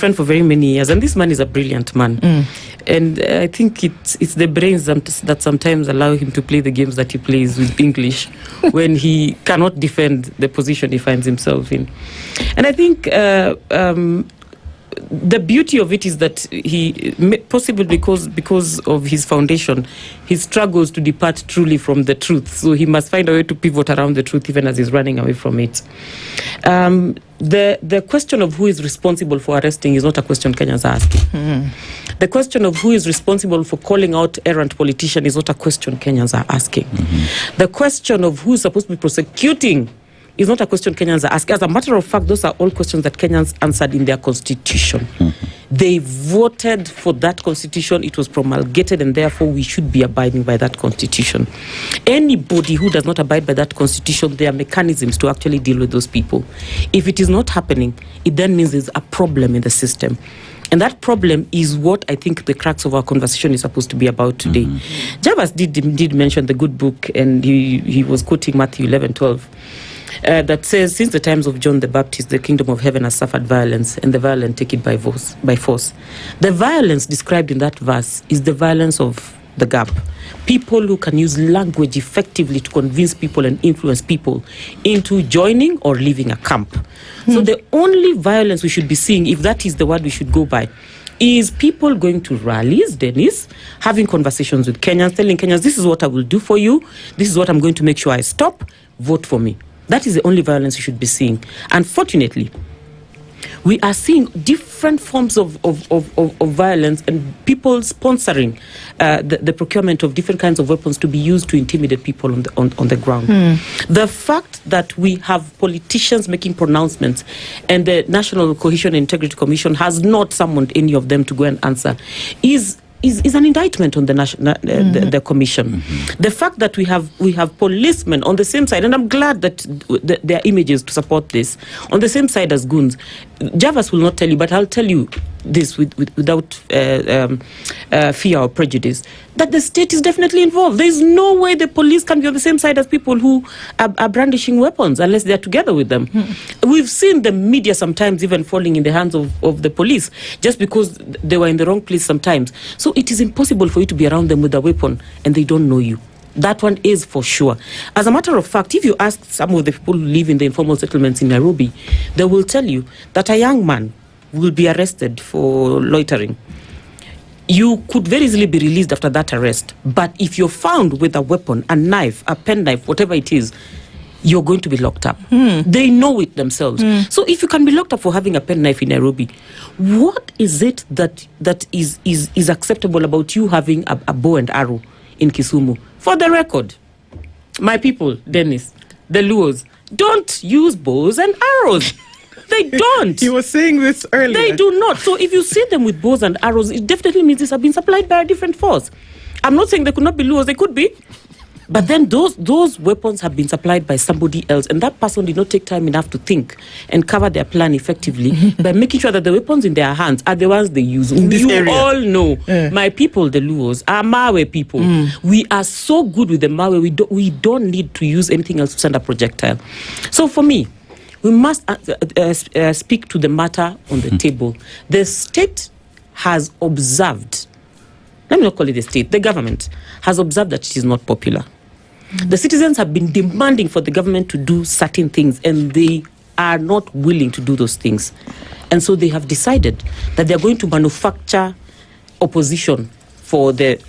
friend for very many years, and this man is a brilliant man. And I think it's the brains that sometimes allow him to play the games that he plays with English when he cannot defend the position he finds himself in. And I think the beauty of it is that he, possibly because of his foundation, he struggles to depart truly from the truth. So he must find a way to pivot around the truth even as he's running away from it. The question of who is responsible for arresting is not a question Kenyans are asking. The question of who is responsible for calling out errant politician is not a question Kenyans are asking. The question of who is supposed to be prosecuting is not a question Kenyans are asking. As a matter of fact, those are all questions that Kenyans answered in their constitution. They voted for that constitution. It was promulgated, and therefore we should be abiding by that constitution. Anybody who does not abide by that constitution, there are mechanisms to actually deal with those people. If it is not happening, it then means there's a problem in the system. And that problem is what I think the crux of our conversation is supposed to be about today. Javas did mention the good book, and he was quoting Matthew 11:12. That says, since the times of John the Baptist, the kingdom of heaven has suffered violence, and the violent take it by force. The violence described in that verse is the violence of the gap. People who can use language effectively to convince people and influence people into joining or leaving a camp. So the only violence we should be seeing, if that is the word we should go by, is people going to rallies, Dennis, having conversations with Kenyans, telling Kenyans, this is what I will do for you, this is what I'm going to make sure I stop, vote for me. That is the only violence you should be seeing. Unfortunately, we are seeing different forms of violence and people sponsoring the procurement of different kinds of weapons to be used to intimidate people on the ground. The fact that we have politicians making pronouncements and the National Cohesion and Integrity Commission has not summoned any of them to go and answer is an indictment on the commission. The fact that we have policemen on the same side, and I'm glad that there are images to support this, on the same side as goons. Javas will not tell you, but I'll tell you this without fear or prejudice, that the state is definitely involved. There is no way the police can be on the same side as people who are brandishing weapons unless they're together with them. We've seen the media sometimes even falling in the hands of the police just because they were in the wrong place sometimes. So it is impossible for you to be around them with a weapon and they don't know you. That one is for sure. As a matter of fact, if you ask some of the people who live in the informal settlements in Nairobi, they will tell you that a young man will be arrested for loitering. You could very easily be released after that arrest. But if you're found with a weapon, a knife, a penknife, whatever it is, you're going to be locked up. They know it themselves. So if you can be locked up for having a penknife in Nairobi, what is it that is acceptable about you having a bow and arrow in Kisumu? For the record, my people, Dennis, the Luos, don't use bows and arrows. They don't. He was saying this earlier. They do not. So if you see them with bows and arrows, it definitely means these have been supplied by a different force. I'm not saying they could not be Luos, they could be. But then those weapons have been supplied by somebody else, and that person did not take time enough to think and cover their plan effectively by making sure that the weapons in their hands are the ones they use. You all know, my people, the Luos, are Mawe people. We are so good with the Mawe, we don't need to use anything else to send a projectile. So for me, we must speak to the matter on the table. The state has observed, let me not call it the state, the government has observed that it is not popular. The citizens have been demanding for the government to do certain things, and they are not willing to do those things. And so they have decided that they're going to manufacture opposition for the...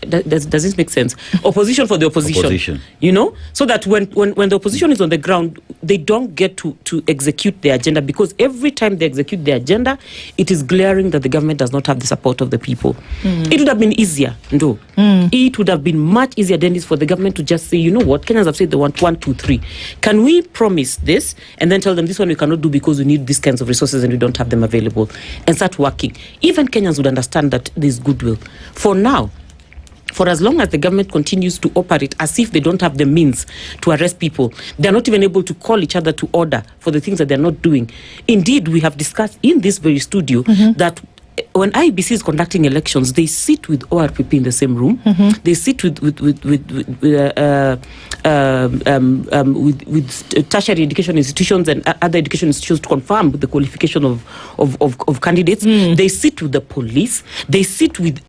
Does this make sense? Opposition for the opposition. You know? So that when the opposition is on the ground, they don't get to execute their agenda, because every time they execute their agenda, it is glaring that the government does not have the support of the people. It would have been easier, no. It would have been much easier, Dennis, for the government to just say, you know what, Kenyans have said they want 1, 2, 3. Can we promise this and then tell them this one we cannot do because we need these kinds of resources and we don't have them available, and start working? Even Kenyans would understand that there's goodwill. For now, for as long as the government continues to operate as if they don't have the means to arrest people, they're not even able to call each other to order for the things that they're not doing. Indeed, we have discussed in this very studio that when IEBC is conducting elections, they sit with ORPP in the same room. They sit with tertiary education institutions and other education institutions to confirm the qualification of candidates. They sit with the police. They sit with